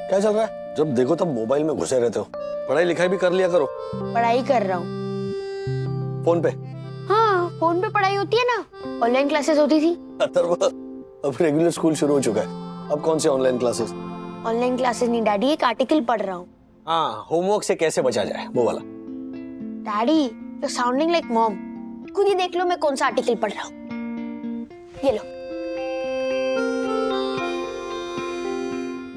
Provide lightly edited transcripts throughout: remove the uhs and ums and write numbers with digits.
क्या चल रहा है? जब देखो तब मोबाइल में घुसे रहते हो। पढ़ाई लिखाई भी कर लिया करो। पढ़ाई कर रहा हूँ। फोन पे? हाँ, फोन पे पढ़ाई होती है ना। ऑनलाइन क्लासेस होती थी। अथर्व, अब रेगुलर स्कूल शुरू हो चुका है। अब कौन सी ऑनलाइन क्लासेस? ऑनलाइन क्लासेस नहीं डैडी, एक आर्टिकल पढ़ रहा हूँ। हाँ, होमवर्क से कैसे बचा जाए वो वाला। Daddy, you sounding like mom. खुद ही देख लो मैं कौन सा आर्टिकल पढ़ रहा हूँ। ये लो।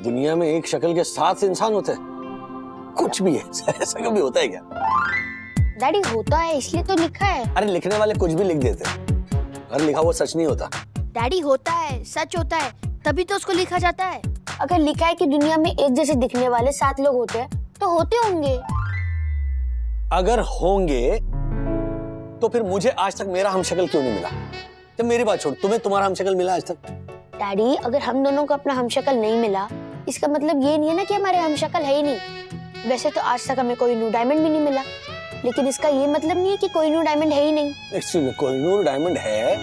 दुनिया में एक शक्ल के 7 इंसान होते हैं। कुछ भी है, ऐसा कभी होता है क्या? डैडी होता है इसलिए तो लिखा है। अरे लिखने वाले कुछ भी लिख देते हैं। अरे लिखा हुआ सच नहीं होता। डैडी होता है, सच होता है, तभी तो उसको लिखा जाता है। अगर लिखा है कि दुनिया में एक जैसे दिखने वाले 7 लोग होते हैं, तो होते होंगे। अगर होंगे तो फिर मुझे आज तक मेरा हमशक्ल क्यों नहीं मिला? तो मेरी बात छोड़, तुम्हें तुम्हारा हमशक्ल मिला आज तक? डैडी, अगर हम दोनों को अपना हमशक्ल नहीं मिला, इसका मतलब ये नहीं है ना कि हमारे हमशक्ल है ही नहीं। वैसे तो आज तक हमें कोई न्यू डायमंड भी नहीं मिला, लेकिन इसका ये मतलब नहीं है कि कोई न्यू डायमंड है ही नहीं। एक्चुअली कोहिनूर डायमंड है,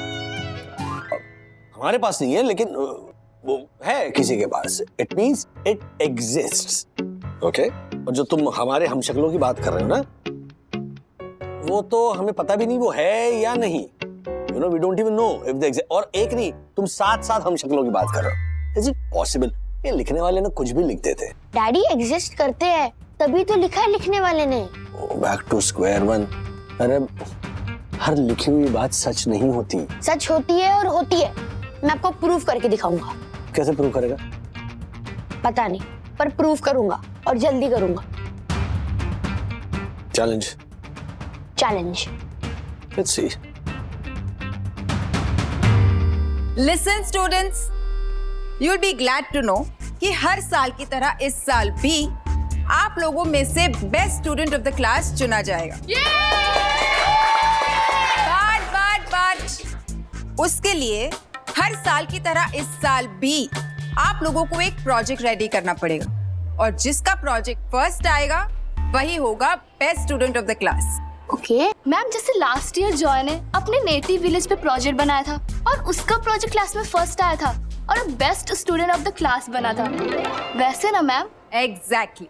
हमारे पास नहीं है, लेकिन वो है किसी के पास। It means it exists. Okay? और जो तुम हमारे हमशक्लों की बात कर रहे हो ना, वो तो हमें पता भी नहीं वो है या नहीं। You know, we don't even know if they exist. और एक नहीं, तुम 7 हमशक्लों की बात कर रहे हो। Is it possible? ये लिखने वाले ना कुछ भी लिख देते हैं। डैडी, एग्जिस्ट करते हैं तभी तो लिखा है लिखने वाले ने। Back to square one. अरे हर लिखी हुई बात सच नहीं होती। सच होती है और होती है। मैं आपको प्रूफ करके दिखाऊंगा। कैसे प्रूव करेगा? पता नहीं, पर प्रूफ करूंगा और जल्दी करूंगा। Challenge. Challenge. Let's see. Listen students, you will be glad to know कि हर साल की तरह इस साल भी आप लोगों में से best student of the class चुना जाएगा। बट उसके लिए हर साल की तरह इस साल भी आप लोगों को एक प्रोजेक्ट रेडी करना पड़ेगा, और जिसका प्रोजेक्ट फर्स्ट आएगा वही होगा best student of the class. Okay ma'am, जैसे लास्ट ईयर जॉय ने अपने नेटिव विलेज पे प्रोजेक्ट बनाया था और उसका प्रोजेक्ट क्लास में फर्स्ट आया था और best student of the class बना था, वैसे ना ma'am? Exactly.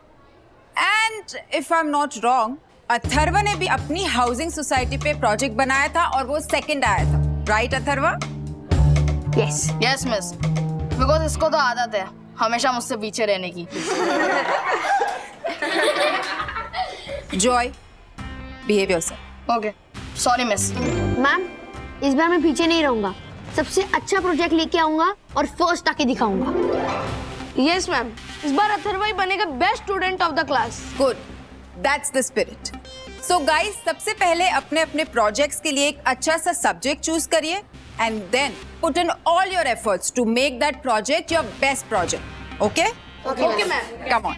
And if I am not wrong, Atharva ने भी अपनी हाउसिंग सोसाइटी पे प्रोजेक्ट बनाया था और वो सेकंड आया था, right Atharva? Yes miss, because इसको तो आदत है हमेशा मुझसे पीछे रहने की। Joy, behave yourself. Okay, sorry miss. Ma'am, इस बार मैं पीछे नहीं रहूंगा। सबसे अच्छा प्रोजेक्ट लेके आऊंगा और फर्स्ट आके दिखाऊंगा। यस मैम, इस बार अथर्व ही बनेगा best student of the class. Good, that's the spirit. So guys, सबसे पहले अपने अपने प्रोजेक्ट्स के लिए एक अच्छा सा सब्जेक्ट चूज करिए and then put in all your efforts to make that project your best project. Okay? Okay ma'am. Come on.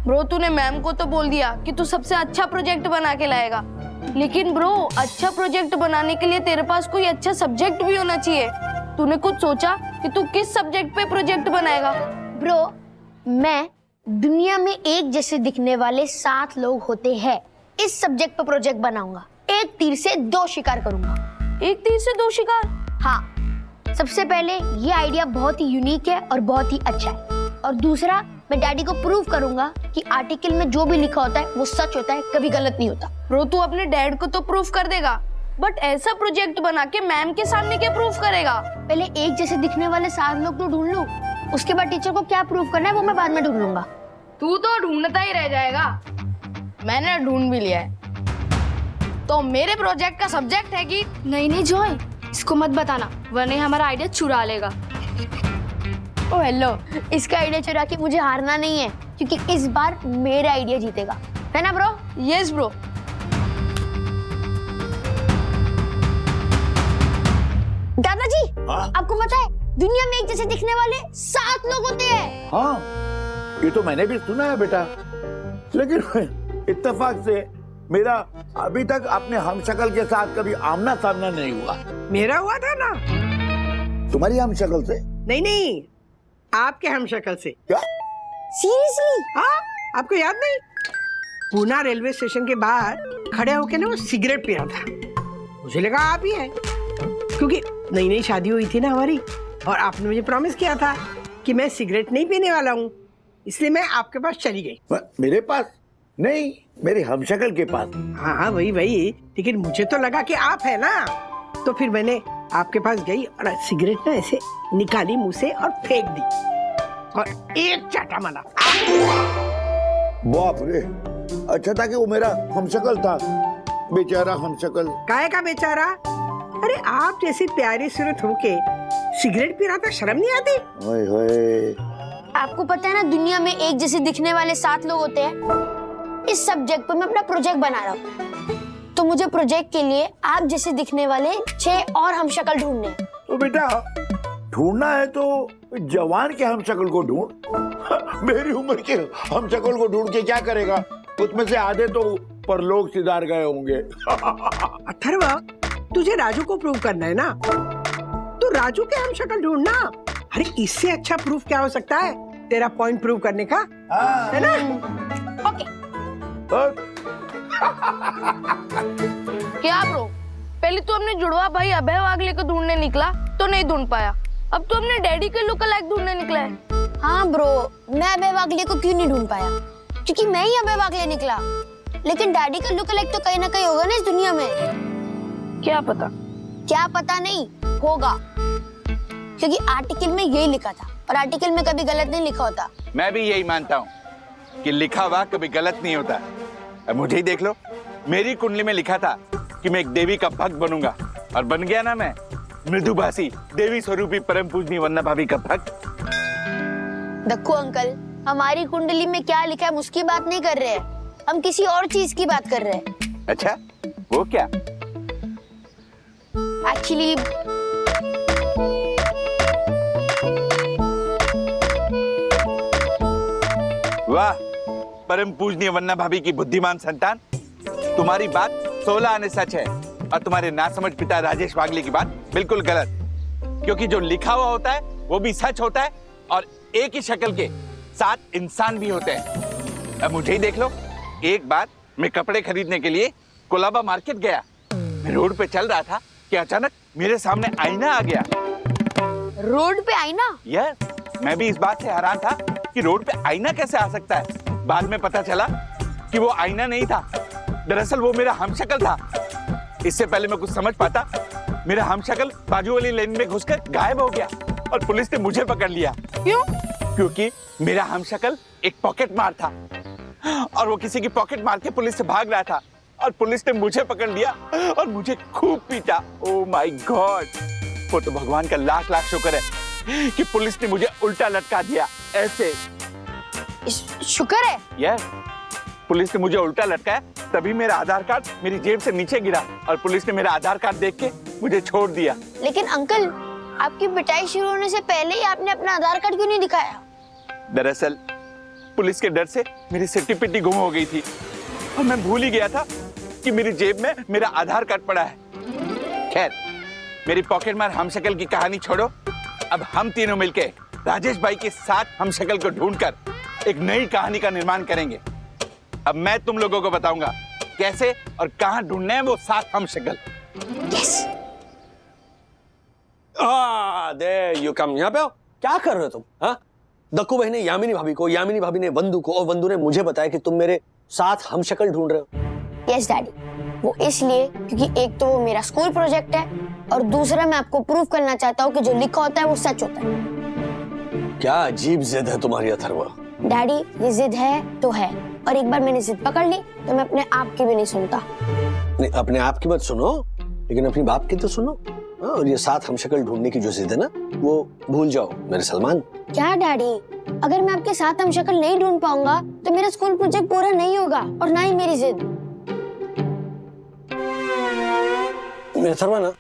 Bro, तूने मैम को तो बोल दिया कि तू सबसे अच्छा प्रोजेक्ट बना के लाएगा, लेकिन ब्रो अच्छा प्रोजेक्ट बनाने के लिए तेरे पास कोई अच्छा सब्जेक्ट भी होना चाहिए। तूने कुछ सोचा कि तू किस सब्जेक्ट पे प्रोजेक्ट बनाएगा? ब्रो, मैं दुनिया में एक जैसे दिखने वाले 7 लोग होते हैं, इस सब्जेक्ट पे प्रोजेक्ट बनाऊंगा। एक तीर से 2 शिकार करूंगा। एक तीर से 2 शिकार? हाँ, सबसे पहले ये आइडिया बहुत ही यूनिक है और बहुत ही अच्छा है, और दूसरा मैं डैडी को प्रूव करूंगा कि आर्टिकल में जो भी लिखा होता है वो सच होता है, कभी गलत नहीं होता। ब्रो, तू अपने डैड को तो प्रूफ कर देगा, बट ऐसा प्रोजेक्ट बना के मैम के सामने क्या प्रूफ करेगा? पहले एक जैसे दिखने वाले 7 लोग तो ढूंढ लूं, उसके बाद टीचर को क्या प्रूव करना है वो मैं बाद में ढूंढ लूंगा। तू तो ढूंढता ही रह जाएगा। मैंने ढूंढ भी लिया है। तो मेरे प्रोजेक्ट का सब्जेक्ट है कि नहीं जॉय, इसको मत बताना वरना हमारा आइडिया चुरा लेगा। ओ हेलो, इसका आइडिया चुरा के मुझे हारना नहीं है, क्योंकि इस बार मेरा आइडिया जीतेगा, है ना ब्रो? Yes bro. दादाजी, हाँ? आपको पता है दुनिया में एक जैसे दिखने वाले 7 लोग होते हैं। हाँ, ये तो मैंने भी सुना है बेटा, लेकिन इत्तेफाक से मेरा अभी तक अपने हमशक्ल के साथ कभी आमना सामना नहीं हुआ। मेरा हुआ था ना। तुम्हारी हमशक्ल से? नहीं, आपके हमशक्ल से। क्या? सीरियसली? हाँ, आपको याद नहीं? पूना रेलवे स्टेशन के बाहर खड़े होके ना वो सिगरेट पी रहा था, मुझे लगा आप ही हैं। क्योंकि नई नई शादी हुई थी ना हमारी, और आपने मुझे प्रॉमिस किया था कि मैं सिगरेट नहीं पीने वाला हूँ, इसलिए मैं आपके पास चली गई। मेरे पास नहीं, मेरे हमशक्ल के पास। हाँ वही, लेकिन मुझे तो लगा कि आप है ना, तो फिर मैंने आपके पास गई और सिगरेट ना ऐसे निकाली मुंह से और फेंक दी, और एक चाटा मारा। बाप रे, अच्छा था कि वो मेरा हमशक्ल था, बेचारा हमशक्ल। काहे का बेचारा? अरे आप जैसी प्यारी सूरत होके सिगरेट पी रहा था, शर्म नहीं आती? ओए होए। आपको पता है ना, दुनिया में एक जैसे दिखने वाले 7 लोग होते हैं। इस सब्जेक्ट पर मैं अपना प्रोजेक्ट बना रहा हूँ, तो मुझे प्रोजेक्ट के लिए आप जैसे दिखने वाले 6 और हमशक्ल ढूंढने हैं। तो बेटा ढूंढना है तो जवान के हमशक्ल को ढूंढ। मेरी उम्र के हमशक्ल को ढूंढ के क्या करेगा? उसमें से आधे तो परलोक सिधार गए होंगे। अथर्व, तुझे राजू को प्रूव करना है ना, तो राजू के हमशक्ल ढूंढना। अरे इससे अच्छा प्रूफ क्या हो सकता है तेरा पॉइंट प्रूव करने का, है ना? ओके। क्या ब्रो, पहले तो हमने जुड़वा भाई अभय वागले को ढूंढने निकला तो नहीं ढूंढ पाया, अब तो हमने डैडी के लुक अलाइक ढूंढने निकला है। हाँ ब्रो, मैं अभय वागले को क्यों नहीं ढूंढ पाया? क्योंकि मैं ही अभय वागले निकला, लेकिन डैडी का लुक अलाइक तो कहीं ना कहीं होगा ना इस दुनिया में। क्या पता? क्या पता नहीं होगा, क्योंकि आर्टिकल में यही लिखा था, और आर्टिकल में कभी गलत नहीं लिखा होता। मैं भी यही मानता हूँ कि लिखा हुआ कभी गलत नहीं होता। अब मुझे ही देख लो, मेरी कुंडली में लिखा था कि मैं एक देवी का भक्त बनूंगा, और बन गया ना मैं, मृदुभाषी देवी स्वरूपी परम पूजनी वंदना भाभी का भक्त। दक्कू अंकल, हमारी कुंडली में क्या लिखा है हम उसकी बात नहीं कर रहे हैं, हम किसी और चीज की बात कर रहे हैं। अच्छा, वो क्या? एक्चुअली वाह, परम पूजनीय वंदना भाभी की बुद्धिमान संतान, तुम्हारी बात 16 आने सच है, और तुम्हारे नासमझ पिता राजेश वागले की बात बिल्कुल गलत। क्योंकि जो लिखा हुआ होता है वो भी सच होता है, और एक ही शक्ल के 7 इंसान भी होते हैं। अब मुझे ही देख लो, एक बार मैं कपड़े खरीदने के लिए कोलाबा मार्केट गया। मैं रोड पे चल रहा था कि अचानक मेरे सामने आईना आ गया। रोड पे आईना? यस, मैं भी इस बात से हैरान था कि रोड पे आईना कैसे आ सकता है। बाद में पता चला कि वो आईना नहीं था, दरअसल वो मेरा हमशक्ल था। इससे पहले मैं कुछ समझ पाता, मेरा हमशक्ल बाजू वाली लेन में घुसकर गायब हो गया, और पुलिस ने मुझे पकड़ लिया। क्यों? क्योंकि मेरा हमशक्ल एक पॉकेट मार था, और वो किसी की पॉकेट मार के पुलिस से भाग रहा था, और पुलिस ने मुझे पकड़ लिया और मुझे खूब पीटा। ओह माय गॉड, वो तो भगवान का लाख लाख शुक्र है कि पुलिस ने मुझे उल्टा लटका दिया ऐसे। शुक्र है। यस, पुलिस ने मुझे उल्टा लटकाया, तभी मेरा आधार कार्ड मेरी जेब से नीचे गिरा, और पुलिस ने मेरा आधार कार्ड देख के मुझे छोड़ दिया। लेकिन अंकल, आपकी पिटाई शुरू होने से पहले ही आपने अपना आधार कार्ड क्यों नहीं दिखाया? दरअसल पुलिस के डर से मेरी सिट्टी पिट्टी गुम हो गई थी, और मैं भूल ही गया था कि मेरी जेब में मेरा आधार कार्ड पड़ा है। खैर, मेरी पॉकेट मार हमशक्ल की कहानी छोड़ो, अब हम तीनों मिलके राजेश भाई के 7 हमशक्ल को ढूंढकर एक नई कहानी का निर्माण करेंगे। अब मैं तुम लोगों को बताऊंगा कैसे और कहां ढूंढने हैं वो 7 हमशक्ल। यस। There you come. यहाँ पे आओ। क्या कर रहे हो तुम? हाँ, दक्कू भाई ने यामिनी भाभी को, यामिनी भाभी ने वंदू को, और वंदू ने मुझे बताया कि तुम मेरे 7 हमशक्ल ढूंढ रहे हो। यस डैडी, वो इसलिए क्योंकि एक तो वो मेरा स्कूल प्रोजेक्ट है, और दूसरा मैं आपको प्रूव करना चाहता हूँ कि जो लिखा होता है वो सच होता है। क्या अजीब जिद है तुम्हारी अथर्व। डैडी, ये जिद है तो है, और एक बार मैंने जिद पकड़ ली तो मैं अपने आप की भी नहीं सुनता। नहीं, अपने आप की मत सुनो, लेकिन अपनी बाप की तो सुनो। हाँ, और ये 7 हमशक्ल ढूंढने की जो जिद है ना, वो भूल जाओ मेरे सलमान। क्या डैडी, अगर मैं आपके 7 हमशक्ल नहीं ढूंढ पाऊंगा तो मेरा स्कूल प्रोजेक्ट पूरा नहीं होगा, और ना ही मेरी जिद। मेरा अथर्व ना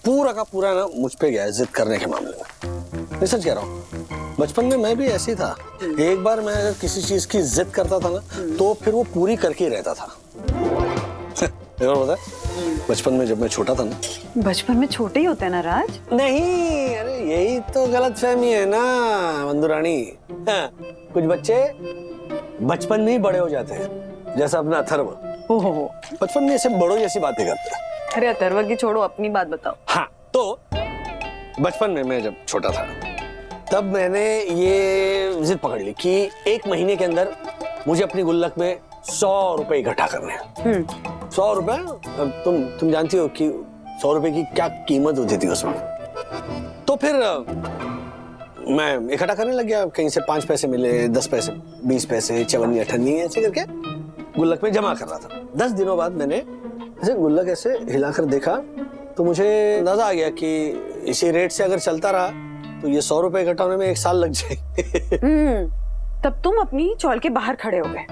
पूरा का पूरा ना मुझ पे गया है जिद करने के मामले में। मैं सच कह रहा हूँ, बचपन में मैं भी ऐसी था। एक बार मैं अगर किसी चीज की जिद करता था ना, तो फिर वो पूरी करके ही रहता था। एक बार पता है, बचपन में जब मैं छोटा था ना। बचपन में छोटे ही होते हैं ना राज? नहीं, अरे यही तो गलतफहमी है ना वंदू रानी। हाँ, कुछ बच्चे बचपन में ही बड़े हो जाते हैं, जैसा अपना अथर्व। ओहो, बचपन में ऐसे बड़ों जैसी बातें करते हैं। अरे अथर्व की छोड़ो, अपनी बात बताओ। हाँ, तो बचपन में मैं जब छोटा था तब मैंने ये जिद पकड़ ली कि 1 महीने के अंदर मुझे अपनी गुल्लक में 100 रुपए इकट्ठा करने हैं। 100 रुपए, तुम जानती हो कि 100 रुपए की क्या कीमत होती थी उस वक्त। तो फिर मैं इकट्ठा करने लग गया, कहीं से 5 पैसे मिले, 10 पैसे, 20 पैसे, 54, 58 ऐसे करके गुल्लक में जमा कर रहा था। 10 दिनों बाद मैंने ऐसे गुल्लक ऐसे हिलाकर देखा तो मुझे अंदाजा आ गया कि इसी रेट से अगर चलता रहा तो ये 100 रुपए इकट्ठा होने में 1 साल लग जाएंगे। तब तुम अपनी चौल के बाहर खड़े हो गए,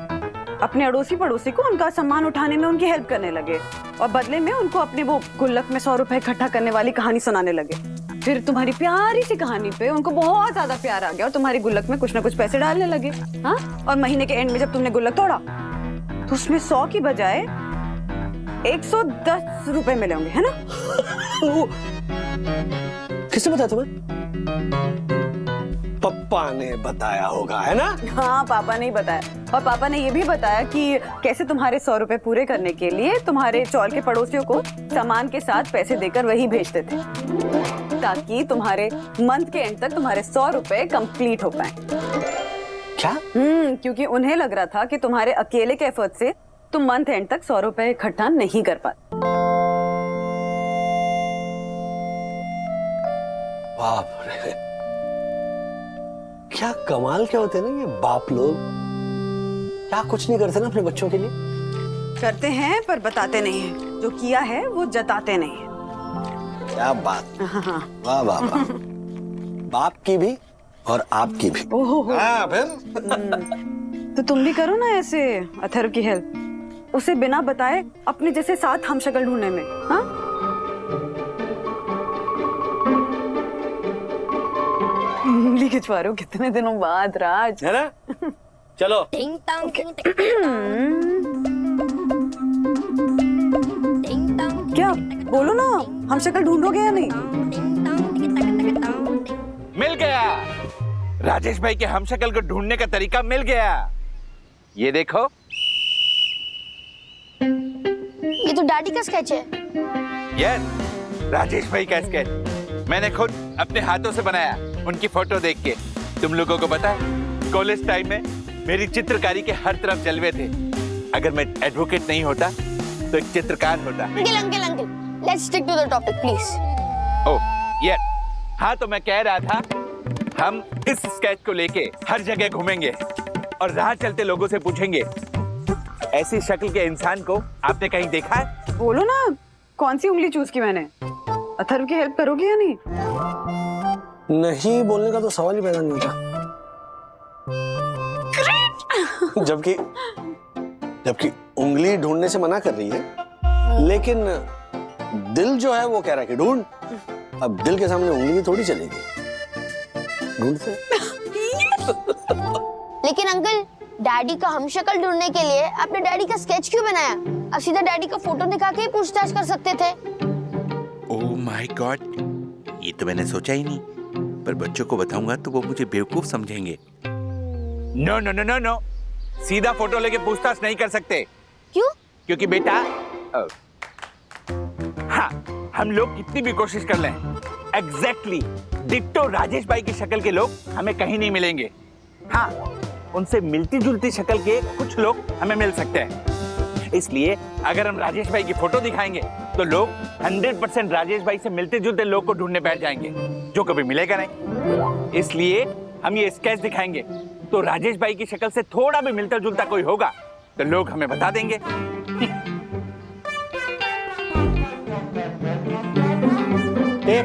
अपने अड़ोसी पड़ोसी को उनका सामान उठाने में उनकी हेल्प करने लगे और बदले में उनको अपने वो गुल्लक में 100 रुपए इकट्ठा करने वाली कहानी सुनाने लगे। फिर तुम्हारी प्यारी सी कहानी पे उनको बहुत ज्यादा प्यार आ गया और तुम्हारी गुल्लक में कुछ ना कुछ पैसे डालने लगे। हाँ, और महीने के एंड में जब तुमने गुल्लक तोड़ा तो उसमें 100 की बजाय 110 रुपए मिले होंगे, है ना? किसने बताया तुम्हें? पापा ने बताया होगा, है ना? हाँ, पापा ने ही बताया। और पापा ने ये भी बताया कि कैसे तुम्हारे 100 रुपए पूरे करने के लिए तुम्हारे चौल के पड़ोसियों को सामान के साथ पैसे देकर वही भेजते थे, ताकि तुम्हारे मंथ के एंड तक तुम्हारे 100 रुपए कंप्लीट हो पाए। क्या? क्योंकि उन्हें लग रहा था कि तुम्हारे अकेले के एफर्ट से तुम मंथ एंड तक 100 रुपए इकट्ठा नहीं कर पाते। बाप रे, क्या कमाल क्या होते हैं ना ये बाप लोग। क्या कुछ नहीं करते ना अपने बच्चों के लिए। करते हैं पर बताते नहीं हैं, जो किया है वो जताते नहीं हैं। क्या बात, वाह वाह वाह। बाप की भी और आपकी भी। ओहो, हाँ, फिर तो तुम भी करो ना ऐसे अथर्व की हेल्प, उसे बिना बताए अपने जैसे साथ हम शक्ल ढूंढने में। हाँ, उंगली खिंचवा रहे हो कितने दिनों बाद राज, है ना? चलो। क्या बोलो ना, हम शक्ल ढूंढोगे या नहीं? मिल गया, राजेश भाई के हमशक्ल को ढूंढने का तरीका मिल गया। ये देखो, ये तो डैडी का स्केच है। यस, राजेश भाई का स्केच मैंने खुद अपने हाथों से बनाया, उनकी फोटो देख के। तुम लोगों को पता है, कॉलेज टाइम में मेरी चित्रकारी के हर तरफ जलवे थे। अगर मैं एडवोकेट नहीं होता तो एक चित्रकार होता। Uncle, let's stick to the topic please. Oh yes, हाँ, तो मैं कह रहा था, हम इस स्केच को लेके हर जगह घूमेंगे और राह चलते लोगों से पूछेंगे, ऐसी शक्ल के इंसान को आपने कहीं देखा है? बोलो ना, कौन सी उंगली चूज की मैंने? अथर्व की हेल्प करोगे या नहीं? नहीं बोलने का तो सवाल ही पैदा नहीं होता। जबकि उंगली ढूंढने से मना कर रही है, लेकिन दिल जो है वो कह रहा है कि ढूंढ। अब दिल के सामने उंगली थोड़ी चलेगी, ढूंढते। लेकिन अंकल, डैडी का हमशक्ल ढूंढने के लिए आपने डैडी का स्केच क्यों बनाया? अब सीधा डैडी का फोटो दिखा के ही पूछताछ कर सकते थे। ओह माय गॉड, ये तो मैंने सोचा ही नहीं। पर बच्चों को बताऊंगा तो वो मुझे बेवकूफ समझेंगे। No no no no no, सीधा फोटो लेके पूछताछ नहीं कर सकते। क्यों? क्योंकि बेटा, हाँ, हम लोग कितनी भी कोशिश कर लें, एग्जैक्टली डिट्टो राजेश भाई की शक्ल के लोग हमें कहीं नहीं मिलेंगे। हाँ, उनसे मिलती जुलती शक्ल के कुछ लोग हमें मिल सकते हैं। इसलिए अगर हम राजेश भाई की फोटो दिखाएंगे तो लोग 100% राजेश भाई से मिलते जुलते लोग को ढूंढने बैठ जाएंगे, जो कभी मिलेगा नहीं। इसलिए हम ये स्केच दिखाएंगे तो राजेश भाई की शक्ल से थोड़ा भी मिलता जुलता कोई होगा तो लोग हमें बता देंगे।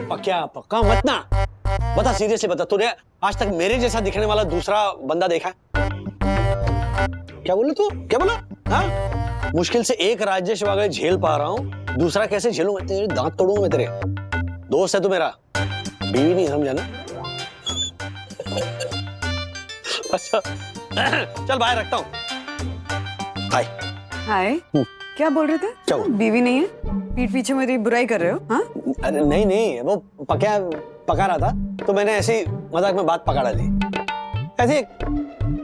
पक्का मत ना बता, सीरियसली बता, तूने आज तक मेरे जैसा दिखने वाला दूसरा बंदा देखा है? क्या बोले तू? क्या बोला? हाँ, मुश्किल से एक राजेश वागले झेल पा रहा हूँ, दूसरा कैसे झेलूंगा? तेरे दांत तोड़ूंगा मैं तेरे। दोस्त है तू मेरा, बीवी नहीं, समझा ना? अच्छा चल बाहर रखता हूँ। हाय। हाय, क्या बोल रहे थे? क्या? बीवी नहीं है? पीठ पीछे मेरी बुराई कर रहे हो? हाँ, अरे नहीं, वो पका रहा था तो मैंने ऐसे ही मजाक में बात पकड़ा ली, ऐसे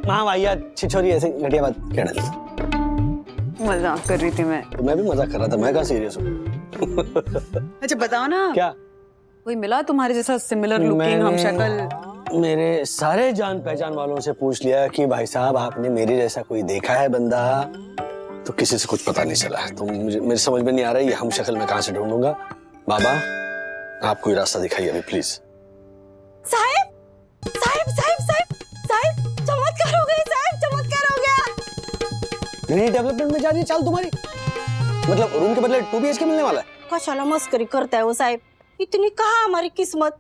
महावाहिया छिछोरी ऐसे घटिया बात कह डाली। मजाक कर रही थी मैं। तो मैं भी मजाक कर रहा था, मैं कहाँ सीरियस हूँ। अच्छा बताओ ना, क्या? कोई मिला तुम्हारे जैसा सिमिलर लुकिंग हम शक्ल? मेरे सारे जान पहचान वालों से पूछ लिया कि भाई साहब आपने मेरे जैसा कोई देखा है बंदा, तो किसी से कुछ पता नहीं चला है। तो मुझे मेरे समझ में नहीं आ रहा है ये हम शक्ल मैं कहाँ से ढूंढूंगा। बाबा आप कोई रास्ता दिखाइए अभी प्लीज। साहब साहब साहब साहब साहब चमत्कार हो गया साहब, चमत्कार हो गया। नई डेवलपमेंट में जा रही है चाल तुम्हारी, मतलब रूम के बदले 2 BHK मिलने वाला है। कशाला मस्करी करता है वो साहब, इतनी कहा हमारी किस्मत।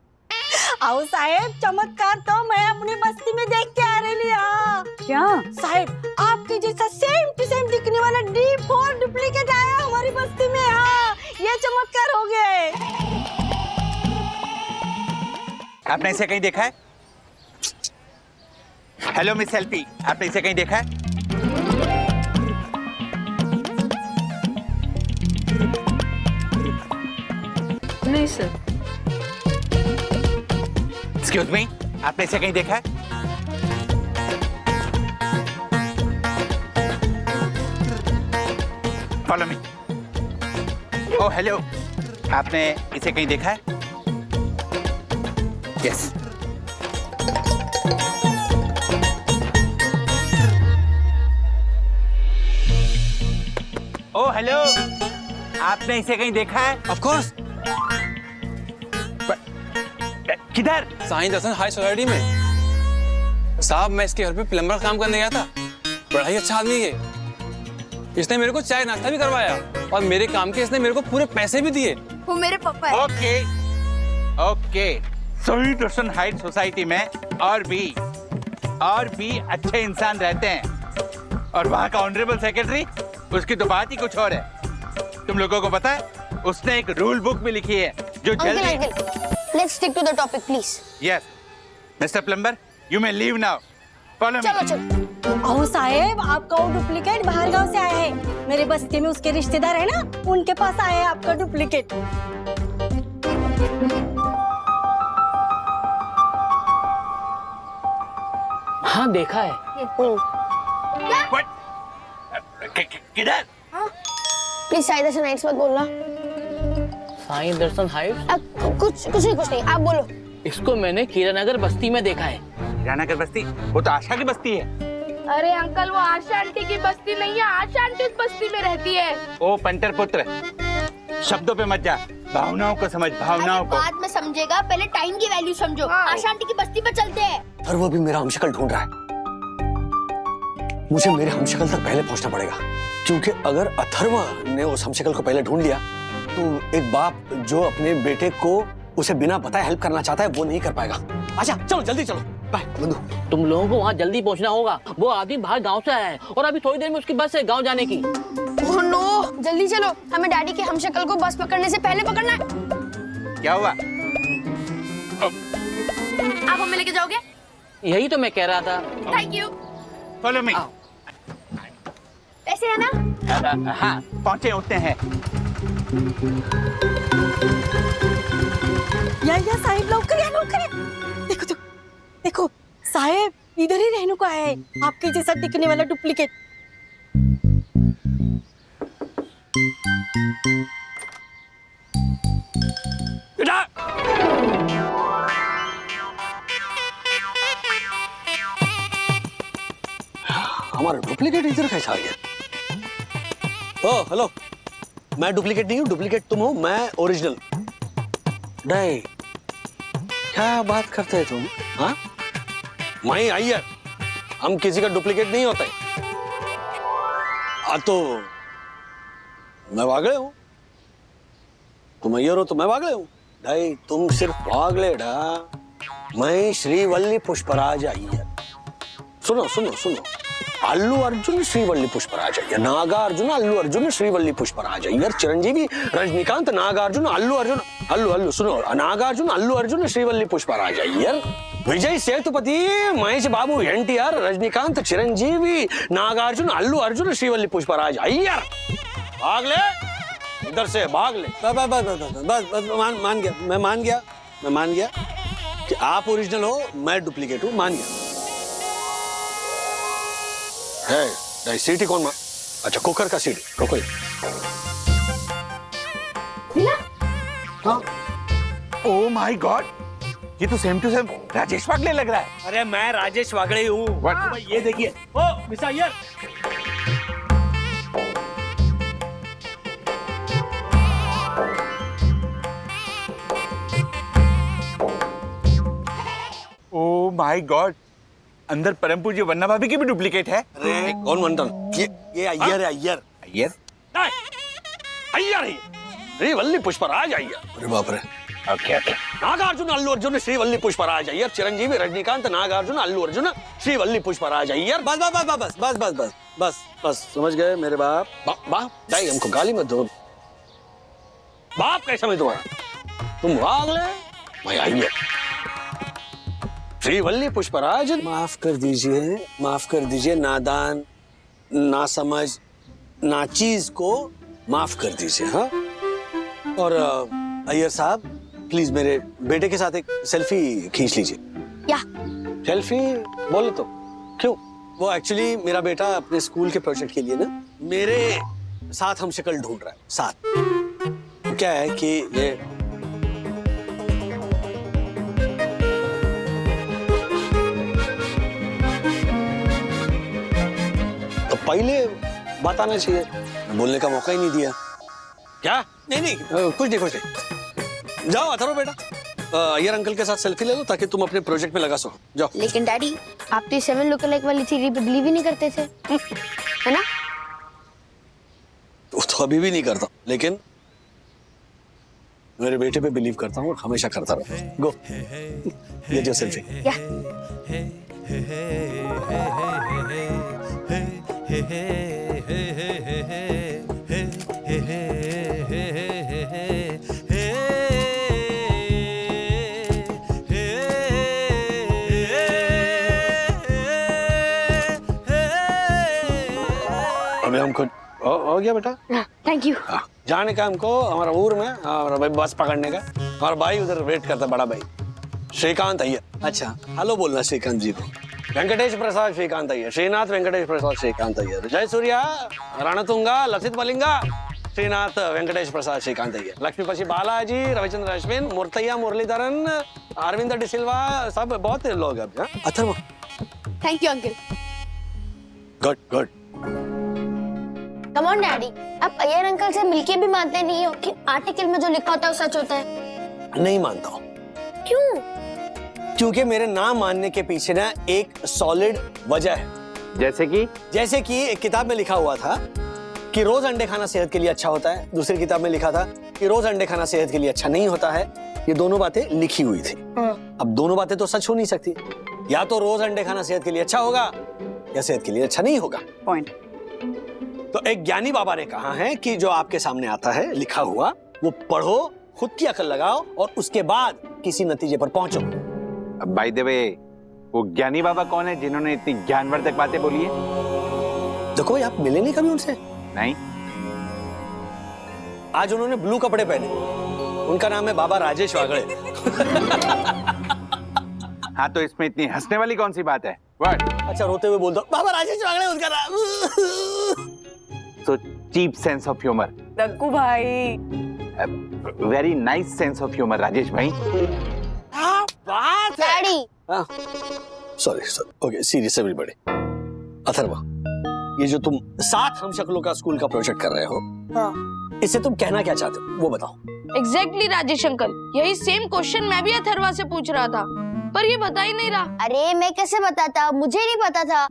आओ साहब, चमत्कार तो मैं अपनी बस्ती में देख के आ रही हूँ। क्या साहब आपके जैसा सेम टू सेम दिखने वाला D4 डुप्लीकेट आया हमारी बस्ती में। हाँ, ये चमत्कार हो गया है। आपने इसे कहीं देखा है? हेलो मिस सेल्फी, आपने इसे कहीं देखा है? नहीं सर। एक्सक्यूज मी, आपने इसे कहीं देखा है? Follow me. ओह हेलो, आपने इसे कहीं देखा है? यस। ओह हेलो, आपने इसे कहीं देखा है? ऑफ कोर्स, किधर? साईं दर्शन हाई सोसाइटी में। साहब मैं इसके घर पे प्लम्बर काम करने गया था, बड़ा ही अच्छा आदमी है। इसने मेरे को चाय नाश्ता भी करवाया और मेरे काम के इसने मेरे को पूरे पैसे भी दिए। वो मेरे पापा है। ओके ओके, साईं दर्शन हाई सोसाइटी में और भी अच्छे इंसान रहते हैं, और वहाँ का ऑनरेबल सेक्रेटरी, उसकी तो बात ही कुछ और है। तुम लोगों को पता है उसने एक रूल बुक भी लिखी है जो जल्दी। Let's stick to the topic, please. Yes, Mr. Plumber, you may leave now. Follow me. चलो। आओ साहब, आपका वो डुप्लीकेट बाहर गांव से आया है। मेरे बस्ती में उसके रिश्तेदार है ना, उनके पास आया है आपका डुप्लीकेट। हाँ देखा है। What? किधर? प्लीज साइड दर्शन नाइट्स मत बोलना। साईं दर्शन हाइट्स? कुछ नहीं, आप बोलो। इसको मैंने कीरानगर बस्ती में देखा है। कीरानगर बस्ती? वो तो आशा की बस्ती है। अरे अंकल, वो आशा आंटी की बस्ती नहीं है, आशा आंटी उस बस्ती में रहती है। ओ पंटर पुत्र, शब्दों पे मत जा, भावनाओं को समझ, भावनाओं को। बाद में समझेगा, पहले टाइम की वैल्यू समझो। आशा आंटी की बस्ती पे चलते हैं। और वो भी मेरा हमशक्ल ढूंढ रहा है। मुझे मेरे हमशक्ल तक पहले पहुंचना पड़ेगा, क्योंकि अगर अथर्व ने उस हमशक्ल को पहले ढूंढ लिया तो एक बाप जो अपने बेटे को उसे बिना बताए हेल्प करना चाहता है वो नहीं कर पाएगा। अच्छा चलो जल्दी चलो, बाय बंधु। तुम लोगों को वहाँ जल्दी पहुँचना होगा। वो आदमी बाहर गांव से आया है और अभी थोड़ी देर में उसकी बस है गांव जाने की। ओह नो, जल्दी चलो, हमें डैडी के हमशक्ल को बस पकड़ने से पहले पकड़ना है। क्या हुआ? आप हमें लेके जाओगे? यही तो मैं कह रहा था। Thank you. Follow me. ऐसे है ना? हाँ, पहुंचे उठते हैं। या साहब, लौकर या लौकर। देखो तो, देखो साहब, इधर ही रहने को आया है आपके जैसा दिखने वाला डुप्लीकेट। हमारा डुप्लीकेट इधर कैसा आ गया? ओ हेलो, मैं डुप्लीकेट नहीं हूँ, डुप्लीकेट तुम हो, मैं ओरिजिनल। नहीं, क्या बात करते हैं तुम? हाँ, मैं अय्यर, हम किसी का डुप्लीकेट नहीं होता है। तो मैं वागले हूँ, तुम अय्यर हो तो मैं वागले हूँ। नहीं, तुम सिर्फ वागले डा, मैं श्रीवल्ली पुष्पराज अय्यर। सुनो सुनो सुनो, अल्लू अर्जुन श्रीवल्ली पुष्पराज अय्यर, नागा अर्जुन अल्लू अर्जुन श्रीवल्ली पुष्पराज अय्यर, चिरंजीवी रजनीकांत नागार्जुन अल्लू अर्जुन, अल्लू सुनो, नागार्जुन अल्लू अर्जुन श्रीवल्ली पुष्पराज अय्यर, विजय सेतुपति महेश बाबू NTR रजनीकांत चिरंजीवी नागार्जुन अल्लू अर्जुन श्रीवल्ली पुष्पराज अय्यर। भाग ले इधर से, भाग ले। बस मान गया, मैं मान गया कि आप ओरिजिनल हो, मैं डुप्लीकेट हूँ, मान गया। सीटी कौन मां? अच्छा, कुकर का सीटी, रुको। ओह माय गॉड, ये तो सेम टू सेम राजेश वागले लग रहा है। अरे मैं राजेश वागले हूँ। What? ये देखिए, ओ mister Iyer. Oh my God, अंदर परम पूज्य वन्ना भाभी की भी डुप्लीकेट है। अरे कौन बनता हूँ? ये अय्यर है, अय्यर। अय्यर? अय्यर ही श्रीवल्ली पुष्पराज अय्यर। अरे बाप रे। Okay okay. नागार्जुन अल्लू अर्जुन श्रीवल्ली पुष्पराज अय्यर, चिरंजीवी रजनीकांत नागार्जुन अल्लू अर्जुन श्रीवल्ली पुष्पराज अय्यर। बस बस बस बस बस बस बस बस बस समझ गए मेरे बाप। बाप भाई हमको गाली मत दो। बाप कैसा मैं तुम्हारा? तुम वागले, मैं अय्यर। श्रीवल्ली पुष्पराज, माफ कर दीजिए नादान, ना समझ, ना चीज को माफ कर दीजिए। हाँ, और अय्यर साहब प्लीज मेरे बेटे के साथ एक सेल्फी खींच लीजिए। क्या सेल्फी बोलो तो? क्यों? वो एक्चुअली मेरा बेटा अपने स्कूल के प्रोजेक्ट के लिए ना मेरे साथ हम शक्ल ढूंढ रहा है। साथ क्या है कि ये तो पहले बताना चाहिए, बोलने का मौका ही नहीं दिया। क्या? नहीं, कुछ नहीं। जाओ अथर्व बेटा, अय्यर अंकल के साथ सेल्फी ले लो ताकि तुम अपने प्रोजेक्ट में लगा सको। जाओ। लेकिन डैडी, आप तो 7 लुक अलाइक वाली थ्योरी पे बिलीव ही नहीं करते थे, है ना? तो अभी भी नहीं करता, लेकिन मेरे बेटे पे बिलीव करता हूँ और हमेशा करता रहूँ। गो, ये जो सेल्फी। क्या? अभी हमको हो गया बेटा। Thank you. जाने का हमको हमारा ऊर में हमारा भाई बस पकड़ने का। हमारा भाई उधर वेट करता, बड़ा भाई श्रीकांत अय्यर। अच्छा हेलो बोलना श्रीकांत जी को। वेंकटेश प्रसाद श्रीकांत अय्यर, श्रीनाथ वेंकटेश प्रसाद श्रीकांत अय्यर, जय सूर्या रणतुंगा लसित मलिंगा श्रीनाथ वेंकटेश प्रसाद श्रीकांत अय्यर, लक्ष्मीपति बालाजी, रविचंद्र अश्विन, मूर्तैया मुरलीधरन, अरविंद डिसिल्वा, सब बहुत लोग अब। Atharva, thank you uncle. Good good. Come on daddy, आप अय्यर अंकल से मिलके भी मानते नहीं हो कि आर्टिकल में जो लिखा होता है वो सच होता है? नहीं मानता हूँ। क्यों? क्योंकि मेरे ना मानने के पीछे ना एक सॉलिड वजह है। जैसे कि एक किताब में लिखा हुआ था कि रोज अंडे खाना सेहत के लिए अच्छा होता है, दूसरी किताब में लिखा था कि रोज अंडे खाना सेहत के लिए अच्छा नहीं होता है। ये दोनों बातें लिखी हुई थी। अब दोनों बातें तो सच हो नहीं सकती। या तो रोज अंडे खाना सेहत के लिए अच्छा होगा या सेहत के लिए अच्छा नहीं होगा। पॉइंट। तो एक ज्ञानी बाबा ने कहा है कि जो आपके सामने आता है लिखा हुआ, वो पढ़ो, खुद की अकल लगाओ और उसके बाद किसी नतीजे पर पहुंचो। बाय द वे, वो ज्ञानी बाबा कौन है जिन्होंने इतनी ज्ञानवर्धक बातें बोली है? देखो भाई, आप मिले नहीं कभी उनसे? नहीं। आज उन्होंने ब्लू कपड़े पहने, उनका नाम है बाबा राजेश वागले। हाँ, तो इसमें इतनी हंसने वाली कौन सी बात है? What? अच्छा रोते हुए बोल दो, बाबा राजेश वागले उनका नाम। So cheap sense of humor. Dakku भाई। Very nice sense of humor, Rajesh भाई। बात है। Daddy. Sorry, okay, serious everybody. Atharva, ये जो तुम 7 हम शक्लों का स्कूल का प्रोजेक्ट कर रहे हो, हाँ। इससे तुम कहना क्या चाहते हो वो बताओ। एग्जैक्टली राजेश अंकल, यही सेम क्वेश्चन मैं भी अथर्वा से पूछ रहा था, पर ये बता ही नहीं रहा। अरे मैं कैसे बताता, मुझे नहीं पता था।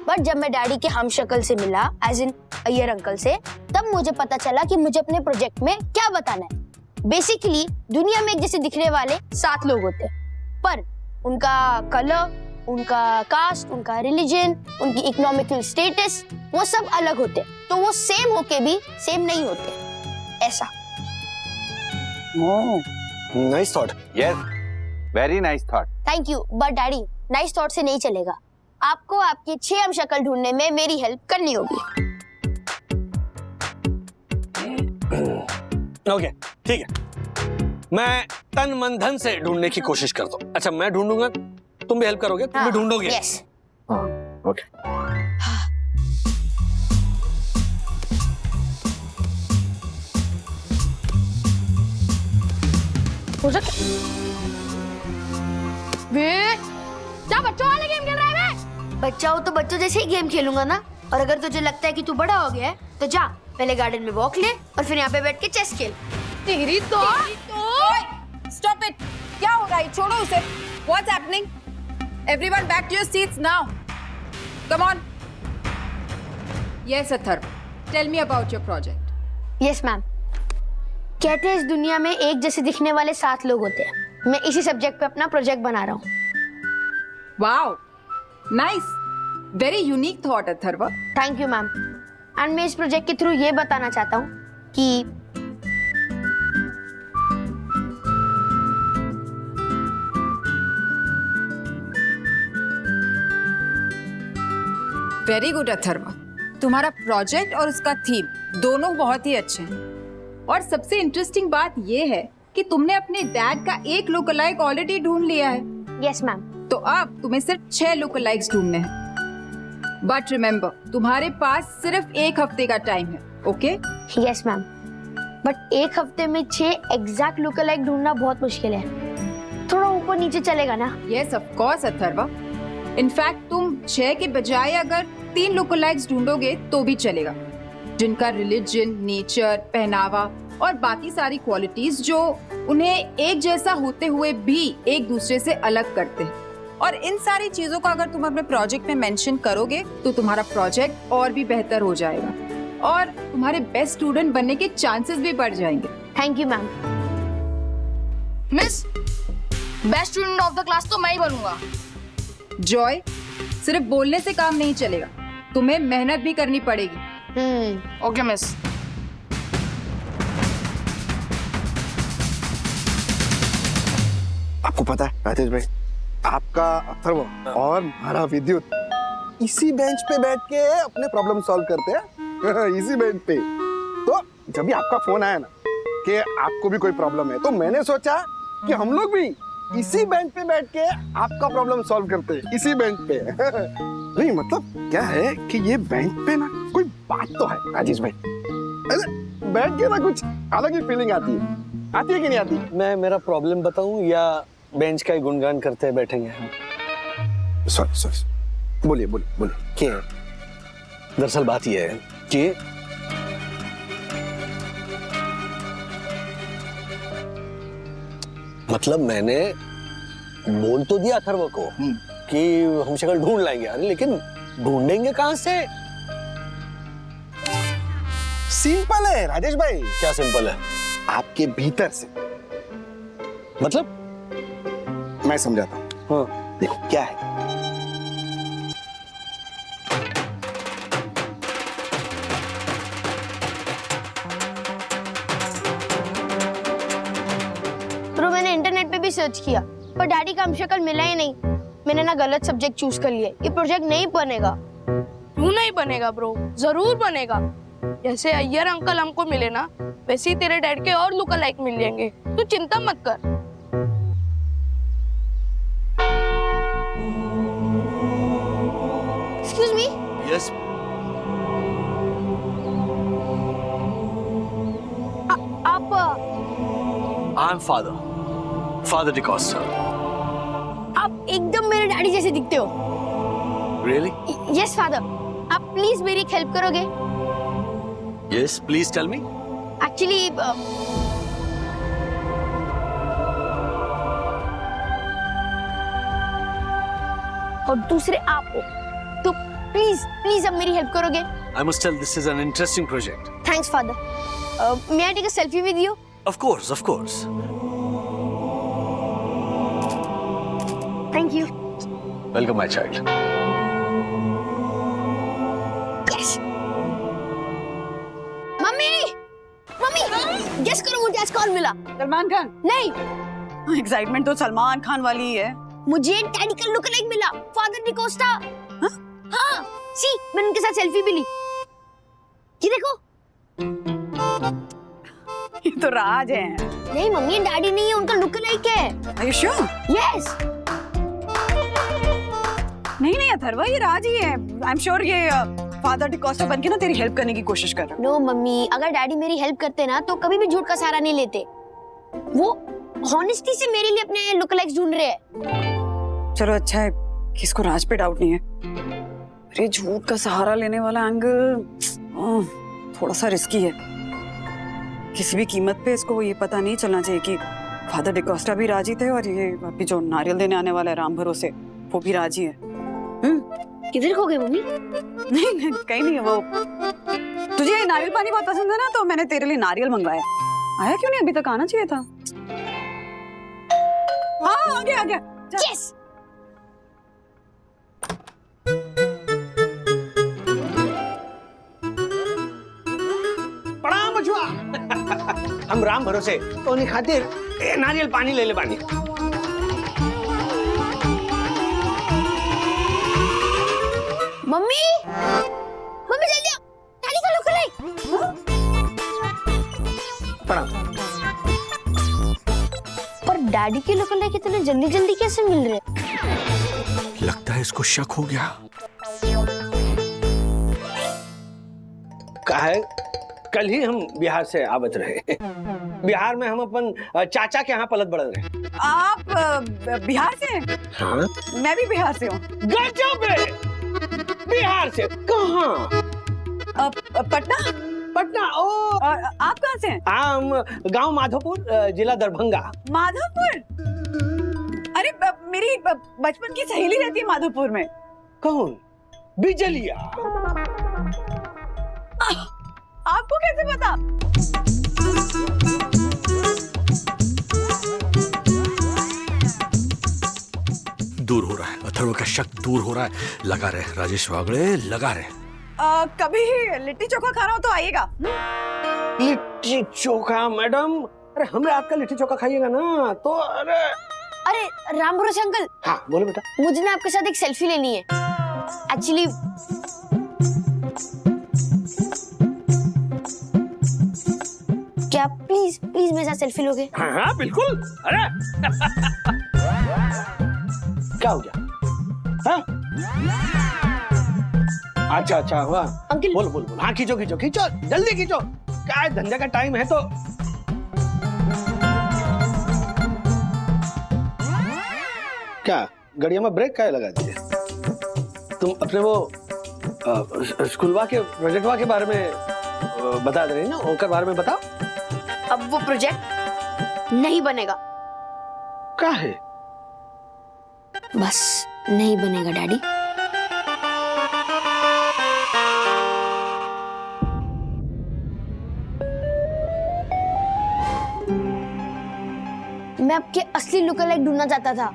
बट जब मैं डैडी के हम शक्ल से मिला, एज इन अय्यर अंकल से, तब मुझे पता चला कि मुझे अपने प्रोजेक्ट में क्या बताना है। बेसिकली दुनिया में एक जैसे दिखने वाले 7 लोग होते हैं, पर उनका कलर, उनका कास्ट, उनका रिलीजन, उनकी इकोनॉमिकल स्टेटस, वो सब अलग होते हैं। तो वो सेम होके भी सेम नहीं होते, ऐसा। Nice thought. Yes, very nice thought. Thank you. But daddy, nice thought से नहीं चलेगा, आपको आपकी 6 हम शक्ल ढूंढने में मेरी हेल्प करनी होगी। ओके, ठीक है, मैं तन मन धन से ढूंढने की कोशिश करता हूँ। अच्छा, मैं ढूंढूंगा, तुम भी हेल्प करोगे? तुम भी ढूंढोगे? यस। ओके। हो सकता क्या बच्चों वाले गेम खेल रहा है बे? बच्चा हो तो बच्चों जैसे ही गेम खेलूंगा ना। और अगर तुझे लगता है कि तू बड़ा हो गया है तो जा पहले गार्डन में वॉक ले और फिर यहाँ पे बैठ के चेस खेल। तेरी तो स्टॉप इट। क्या हो रहा है? छोड़ो उसे। What's happening? Everyone back to your seats now. Come on. Yes Atharv, tell me about your project. Yes ma'am. कहते हैं इस दुनिया में एक जैसे दिखने वाले 7 लोग होते हैं। मैं इसी सब्जेक्ट पे अपना प्रोजेक्ट बना रहा हूँ। Wow, nice, very unique thought Atharva. Thank you ma'am. And मैं इस प्रोजेक्ट के थ्रू ये बताना चाहता हूँ कि वेरी गुड अथर्व, तुम्हारा प्रोजेक्ट और उसका थीम दोनों बहुत ही अच्छे हैं। और सबसे इंटरेस्टिंग बात यह है कि तुमने अपने डैड का एक लुकअलाइक ऑलरेडी ढूंढ लिया है। Yes ma'am. तो अब तुम्हें सिर्फ 6 लुकअलाइक्स ढूंढने हैं। बट रिमेम्बर, तुम्हारे पास सिर्फ 1 हफ्ते का टाइम है, ओके? Yes ma'am. बट 1 हफ्ते में 6 एग्जैक्ट लुकअलाइक ढूंढना बहुत मुश्किल है। थोड़ा ऊपर नीचे चलेगा ना? Yes of course Atharva. In fact तुम 6 के बजाय अगर 3 लुकअलाइक्स ढूंढोगे तो भी चलेगा, जिनका रिलीजन, नेचर, पहनावा और बाकी सारी क्वालिटीज जो उन्हें एक जैसा होते हुए भी एक दूसरे से अलग करते हैं। और इन सारी चीजों को अगर तुम अपने प्रोजेक्ट में मेंशन करोगे तो तुम्हारा प्रोजेक्ट और भी बेहतर हो जाएगा और तुम्हारे बेस्ट स्टूडेंट बनने के चांसेस भी बढ़ जाएंगे। Thank you ma'am. Miss, best student of the class तो मैं ही बनूंगा। जॉय, सिर्फ बोलने से काम नहीं चलेगा, तुम्हें मेहनत भी करनी पड़ेगी। Okay miss. आपको पता है राजेश भाई, आपका अथर्व और हमारा विद्युत इसी बेंच पे बैठ के अपने प्रॉब्लम सॉल्व करते हैं इसी बेंच पे। तो जब भी आपका फोन आया ना कि आपको भी कोई प्रॉब्लम है, तो मैंने सोचा कि हम लोग भी इसी बेंच पे बैठ के आपका प्रॉब्लम सॉल्व करते हैं, इसी बेंच पे नहीं मतलब क्या है कि ये बेंच पे ना कोई बात तो है राजेश भाई, बैठ के ना कुछ अलग ही फीलिंग आती है कि नहीं आती? मैं मेरा प्रॉब्लम बताऊं या बेंच का ही गुणगान करते बैठेंगे हम? सॉरी, बोलिए बोलिए बोलिए। क्या है? दरअसल बात यह है कि मतलब मैंने बोल तो दिया अथर्व को कि हम शक्ल ढूंढ लाएंगे, अरे लेकिन ढूंढेंगे कहां से? सिंपल है राजेश भाई। क्या सिंपल है? आपके भीतर से। मतलब? मैं समझाता हूँ। हाँ। देखो क्या है, ब्रो मैंने इंटरनेट पे भी सर्च किया पर डैडी का हमशक्ल मिला ही नहीं। मैंने ना गलत सब्जेक्ट चूज कर लिया। ये प्रोजेक्ट नहीं बनेगा। क्यों नहीं बनेगा ब्रो? जरूर बनेगा। जैसे अय्यर अंकल हमको मिले ना, वैसे ही तेरे डैड के और लुकअलाइक मिल जाएंगे। तू चिंता मत कर। Excuse me. यस। आप आई एम फादर डिकोस्टा। आप एकदम मेरे डैडी जैसे दिखते हो। रियली? Yes father. आप प्लीज मेरी एक हेल्प करोगे? Yes please tell me. Actually और दूसरे आप हो तो प्लीज अब मेरी हेल्प करोगे? I must tell this is an interesting project. Thanks father. May I take a selfie with you? Of course of course. Thank you. Welcome my child. Yes. Mummy guess करो मुझे आज कौन मिला? सलमान खान? नहीं, excitement तो सलमान खान वाली ही है। मुझे डैडी का लुकअलाइक मिला, फादर डिकोस्टा। हाँ, सी मैंने उनके साथ सेल्फी भी ली। ये देखो। ये तो राज है। नहीं मम्मी, डैडी नहीं है, उनका लुकअलाइक है। Are you sure? यस। नहीं अथर्व, ये राज ही है। आई एम श्योर ये फादर डिकोस्टा बन के ना तेरी हेल्प करने की कोशिश कर रहा है। नो मम्मी, अगर डैडी मेरी हेल्प करते ना तो कभी भी झूठ का सहारा नहीं लेते। वो हॉनेस्टी से मेरे लिए अपने लुकलाइक्स ढूंढ रहे हैं। चलो अच्छा है कि इसको राज पे डाउट नहीं है। अरे झूठ का सहारा लेने वाला एंगल थोड़ा सा रिस्की है। किसी भी कीमत पे इसको ये पता नहीं चलना चाहिए कि फादर डिकोस्टा भी राजी थे और ये अभी जो नारियल देने आने वाला है राम भरोसे वो भी राजी है। किधर खो गए मम्मी? नहीं कहीं नहीं है। वो तुझे नारियल पानी बहुत पसंद है ना, तो मैंने तेरे लिए नारियल मंगवाया। आया क्यों नहीं? अभी तक आना चाहिए था। हाँ आ गया। यस। प्रणाम बचवा। हम राम भरोसे तो नहीं खातिर नारियल पानी ले बानी। मम्मी जल्दी आओ, डैडी का लुकलाइक। प्रणाम। पर डैडी के लुकलाइक इतने जल्दी कैसे मिल रहे? लगता है इसको शक हो गया। का है कल ही हम बिहार से आवत रहे। बिहार में हम अपन चाचा के यहाँ पलत बढ़ रहे। आप बिहार से हैं? हाँ मैं भी बिहार से हूँ। गजब है। बिहार से कहाँ? पटना। ओ और आप कहाँ से हैं? हम गांव माधोपुर, जिला दरभंगा। माधोपुर? अरे मेरी बचपन की सहेली रहती है माधोपुर में। कौन? बिजलिया। आपको कैसे पता? दूर हो रहा है, अथर्व का शक दूर हो रहा है। लगा रहे राजेश वागले, लगा रहे। कभी लिट्टी चोखा खाना हो तो आइएगा। लिट्टी चोखा मैडम? अरे हमरे हाथ का लिट्टी चोखा खाइएगा ना तो। अरे राम भरोसे अंकल। हाँ बोलो बेटा। मुझे ना आपके साथ एक सेल्फी लेनी है एक्चुअली। क्या प्लीज मेरे साथ सेल्फी लोगे? हाँ बिल्कुल। अरे क्या हो गया? हाँ? अच्छा हुआ अंकल। बोलो। हाँ खींचो जल्दी खींचो। क्या है, धंधे का टाइम है तो। क्या गाड़िया में ब्रेक क्या लगा दिए? तुम अपने वो स्कूलवा के प्रोजेक्टवा के बारे में बता दे रही ना, ओकर बारे में बताओ। अब वो प्रोजेक्ट नहीं बनेगा। क्या है? बस नहीं बनेगा डैडी। मैं आपके असली लुकलाइक ढूंढना चाहता था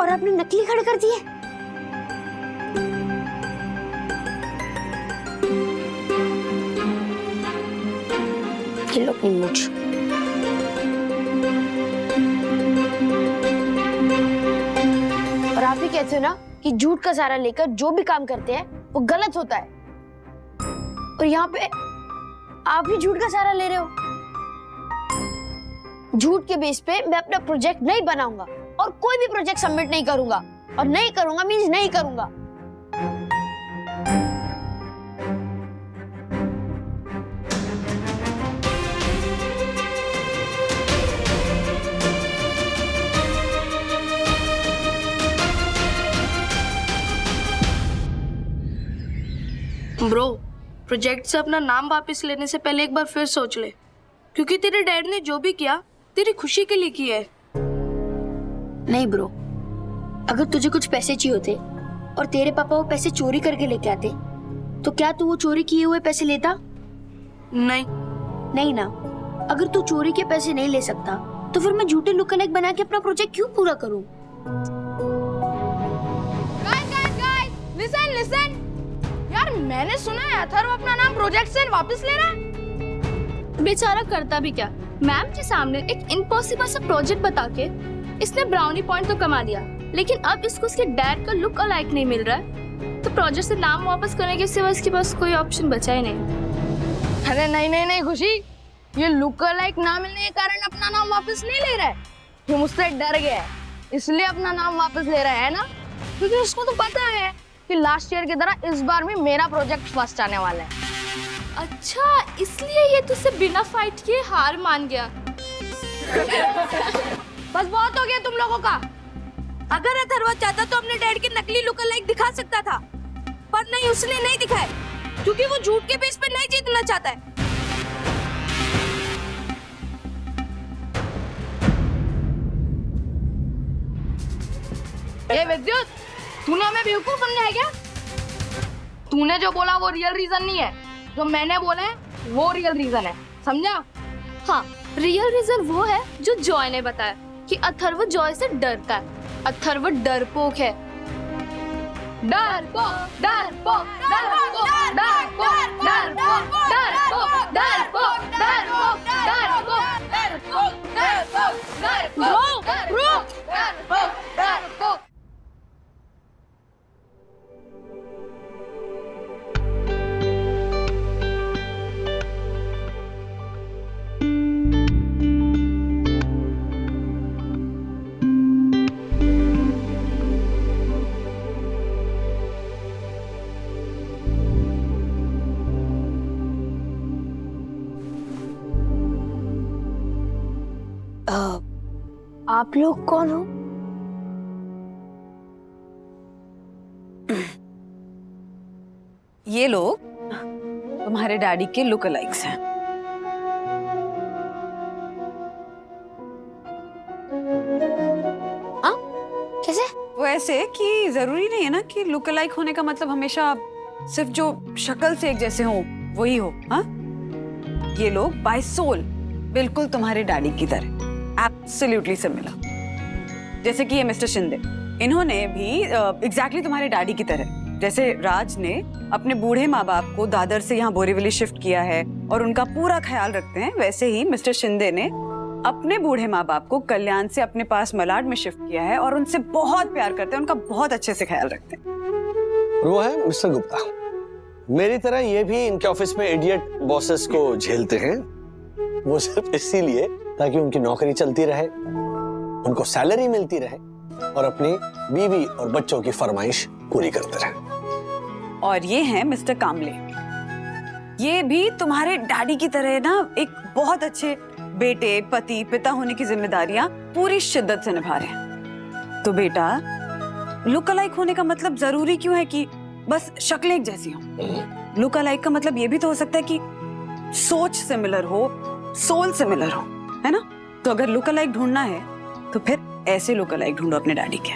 और आपने नकली खड़े कर दिए। ये लो अपनी मूंछ। और आप ही कहते हो ना कि झूठ का सहारा लेकर जो भी काम करते हैं वो गलत होता है, और यहाँ पे आप ही झूठ का सहारा ले रहे हो। झूठ के बेस पे मैं अपना प्रोजेक्ट नहीं बनाऊंगा और कोई भी प्रोजेक्ट सबमिट नहीं करूंगा, और नहीं करूंगा मींस नहीं करूंगा। ब्रो, प्रोजेक्ट से अपना नाम वापस लेने से पहले एक बार फिर सोच ले, क्योंकि तेरे डैड ने जो भी किया तेरी खुशी के लिए किया है। नहीं ब्रो, अगर तुझे कुछ पैसे चाहिए होते और तेरे पापा वो पैसे चोरी करके लेके आते तो क्या तू वो चोरी किए हुए पैसे लेता? नहीं ना। अगर तू चोरी के पैसे नहीं ले सकता तो फिर मैं झूठे लुकलाइक बना के अपना प्रोजेक्ट क्यों पूरा करूं? लिसन यार, मैंने सुना है अथर्व अपना नाम प्रोजेक्ट से वापस ले रहा है। बेचारा करता भी क्या, मैम के सामने एक इम्पॉसिबल सा प्रोजेक्ट बता के इसने ब्राउनी पॉइंट तो कमा लिया, लेकिन अब इसको उसके डैड का लुक अलाइक नहीं मिल रहा है, तो प्रोजेक्ट से नाम वापस करने के सिवा इसके पास कोई ऑप्शन बचा ही नहीं। अरे नहीं खुशी, ये लुक अलाइक ना मिलने के कारण अपना नाम वापस नहीं ले रहा है। ये मुझसे डर गया है इसलिए अपना नाम वापस ले रहा है ना, क्योंकि उसको तो पता है कि लास्ट ईयर की तरह इस बार भी मेरा प्रोजेक्ट फर्स्ट आने वाला है। अच्छा, इसलिए ये तुझसे बिना फाइट किए हार मान गया। बस बहुत हो गया तुम लोगों का। अगर अथर्व चाहता तो अपने डैड के नकली लुक अलाइक दिखा सकता था, पर नहीं, उसने नहीं दिखाए क्योंकि वो झूठ के बेस पे नहीं जीतना चाहता है। ए विद्युत, तूने हमें बेवकूफ समझा है क्या? तूने जो बोला वो रियल रीजन नहीं है, जो मैंने बोला है वो रियल रीजन है, समझा? हाँ, रियल रीजन वो है जो जॉय ने बताया कि अथर्व जॉय से डरता है। अथर्व डरपोक है। डरपोक, डरपोक, डरपोक, डरपोक, डरपोक, डरपोक, डरपोक, डरपोक, डरपोक, डरपोक, डरपोक, डरपोक, डरपोक, डरपोक। आप लोग कौन हो? ये लोग तुम्हारे डैडी के लुक अलाइक्स हैं। कैसे? वो ऐसे कि जरूरी नहीं है ना कि लुक अलाइक होने का मतलब हमेशा सिर्फ जो शक्ल से एक जैसे हो वही हो। हाँ, ये लोग बाय सोल बिल्कुल तुम्हारे डैडी की तरह, एब्सोल्युटली सिमिलर। जैसे कि ये मिस्टर शिंदे, इन्होंने भी एग्जैक्टली तुम्हारे डैडी की तरह, जैसे राज ने अपने बूढ़े माँ बाप को दादर से यहाँ बोरीवली शिफ्ट किया है और उनका पूरा ख्याल रखते हैं, वैसे ही मिस्टर शिंदे ने अपने बूढ़े माँ बाप को कल्याण से अपने पास मलाड में शिफ्ट किया है और उनसे बहुत प्यार करते हैं, उनका बहुत अच्छे से ख्याल रखते हैं। वो है मिस्टर गुप्ता, मेरी तरह ये भी इनके ऑफिस में इडियट बॉसेस को झेलते हैं। वो सिर्फ इसीलिए ताकि उनकी नौकरी चलती रहे, उनको सैलरी मिलती रहे और अपनी बीवी और बच्चों की फरमाइश पूरी करते रहे। और ये हैं मिस्टर कामले, ये भी तुम्हारे डैडी की तरह ना एक बहुत अच्छे बेटे, पति, पिता होने की जिम्मेदारियां पूरी शिद्दत से निभा रहे हैं। तो बेटा, लुक अलाइक होने का मतलब जरूरी क्यों है कि बस शक्लें एक जैसी हो? लुक अलाइक का मतलब ये भी तो हो सकता है कि सोच सिमिलर हो, सोल सिमिलर हो, है ना? तो अगर लुक अलाइक ढूंढना है तो फिर ऐसे लुक अलाइक ढूंढो अपने डैडी के।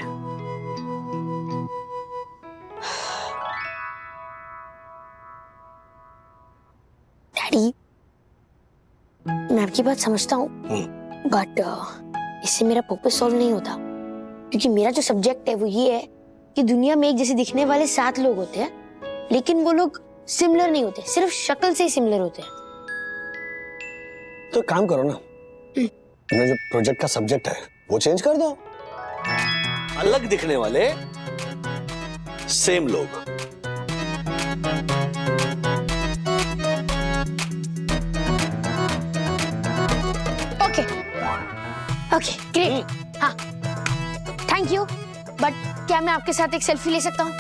डैडी, मैं आपकी बात समझता हूँ, बट इससे मेरा पर्पस सॉल्व नहीं होता, क्योंकि मेरा जो सब्जेक्ट है वो ये है कि दुनिया में एक जैसे दिखने वाले 7 लोग होते हैं, लेकिन वो लोग सिमिलर नहीं होते, सिर्फ शक्ल से ही सिमिलर होते हैं। तो काम करो ना, अपना जो प्रोजेक्ट का सब्जेक्ट है वो चेंज कर दो। अलग दिखने वाले सेम लोग। Okay okay, great. हाँ, थैंक यू, बट क्या मैं आपके साथ एक सेल्फी ले सकता हूँ?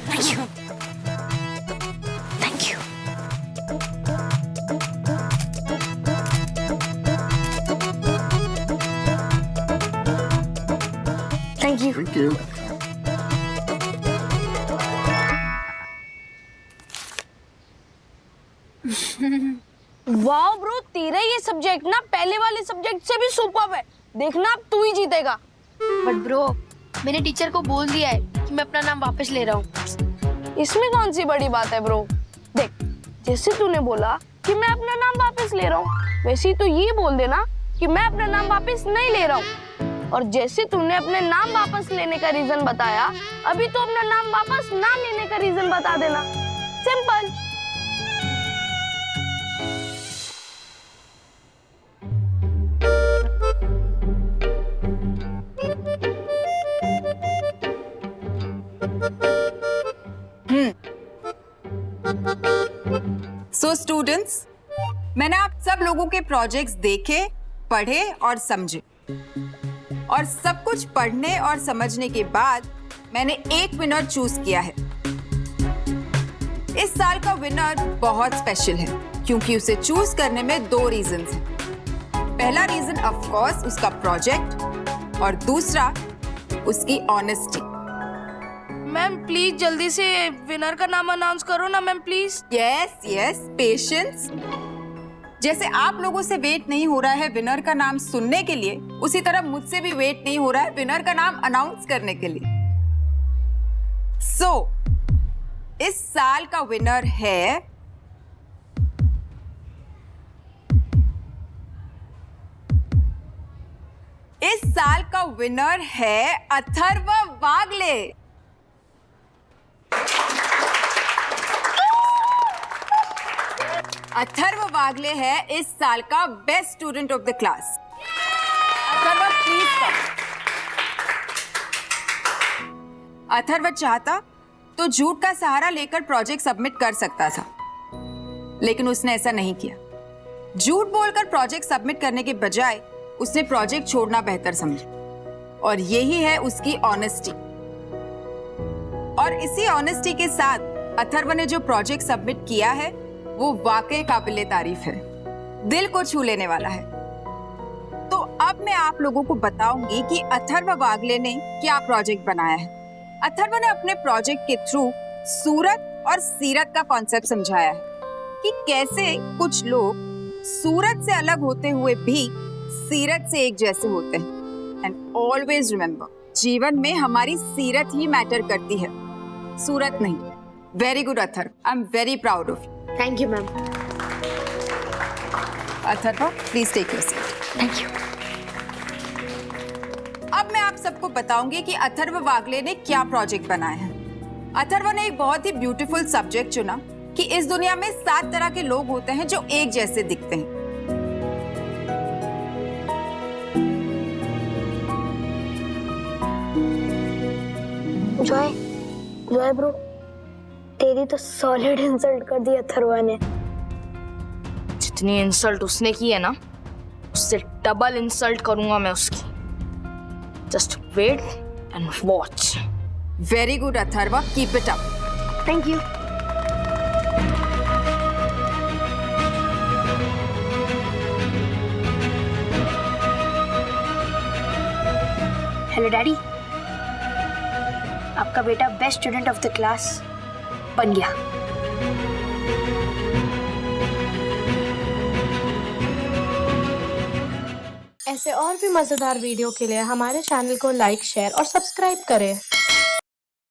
Thank you, thank you. Thank you. Thank you. वाह ब्रो, तेरा ये सब्जेक्ट ना पहले वाले सब्जेक्ट से भी सुपर्ब है। देखना अब तू ही जीतेगा। बट ब्रो, मैंने टीचर को बोल दिया है कि मैं अपना नाम वापस ले रहा हूँ। इसमें कौन सी बड़ी बात है ब्रो? देख, जैसे तूने बोला कि मैं अपना नाम वापस ले रहा हूँ, वैसे ही तो ये बोल देना कि मैं अपना नाम वापस नहीं ले रहा हूँ। और जैसे तूने अपने नाम वापस लेने का रीजन बताया, अभी तो अपना नाम वापस ना लेने का रीजन बता देना। सिंपल। सो स्टूडेंट्स, मैंने आप सब लोगों के प्रोजेक्ट्स देखे, पढ़े और समझे, और सब कुछ पढ़ने और समझने के बाद मैंने एक विनर चूज किया है। इस साल का विनर बहुत स्पेशल है क्योंकि उसे चूज करने में 2 रीजंस हैं। पहला रीजन ऑफ कोर्स उसका प्रोजेक्ट और दूसरा उसकी ऑनेस्टी। मैम प्लीज जल्दी से विनर का नाम अनाउंस करो ना ma'am please. Yes yes, patience. जैसे आप लोगों से वेट नहीं हो रहा है विनर का नाम सुनने के लिए, उसी तरह मुझसे भी वेट नहीं हो रहा है विनर का नाम अनाउंस करने के लिए। सो इस साल का विनर है अथर्व वागले। अथर्व वागले है इस साल का best student of the class. Atharva please come. Atharva चाहता तो झूठ का सहारा लेकर प्रोजेक्ट सबमिट कर सकता था, लेकिन उसने ऐसा नहीं किया। झूठ बोलकर प्रोजेक्ट सबमिट करने के बजाय उसने प्रोजेक्ट छोड़ना बेहतर समझा, और यही है उसकी ऑनेस्टी। और इसी ऑनेस्टी के साथ अथर्व ने जो प्रोजेक्ट सबमिट किया है वो वाकई काबिले तारीफ है, दिल को छू लेने वाला है। तो अब मैं आप लोगों को बताऊंगी कि अथर्व वागले ने क्या प्रोजेक्ट बनाया है। अथर्व ने अपने प्रोजेक्ट के थ्रू सूरत और सीरत का कॉन्सेप्ट समझाया है कि कैसे कुछ लोग सूरत से अलग होते हुए भी सीरत से एक जैसे होते हैं। एंड ऑलवेज रिमेंबर, जीवन में हमारी सीरत ही मैटर करती है, सूरत नहीं। Very good Atharv, I am very proud of you. Thank you ma'am. Atharv please take your seat. Thank you. अब मैं आप सबको बताऊंगी कि अथर्व वागले ने क्या प्रोजेक्ट बनाया है। अथर्व ने एक बहुत ही ब्यूटीफुल सब्जेक्ट चुना कि इस दुनिया में 7 तरह के लोग होते हैं जो एक जैसे दिखते हैं। जॉय ब्रो, तेरी तो सॉलिड इंसल्ट कर दी अथर्वा ने। जितनी इंसल्ट उसने की है ना, उससे डबल इंसल्ट करूंगा मैं उसकी। Just wait and watch. Very good Atharva, keep it up. Thank you. Hello daddy, आपका बेटा best student of the class बन गया। ऐसे और भी मजेदार वीडियो के लिए हमारे चैनल को लाइक, शेयर और सब्सक्राइब करें।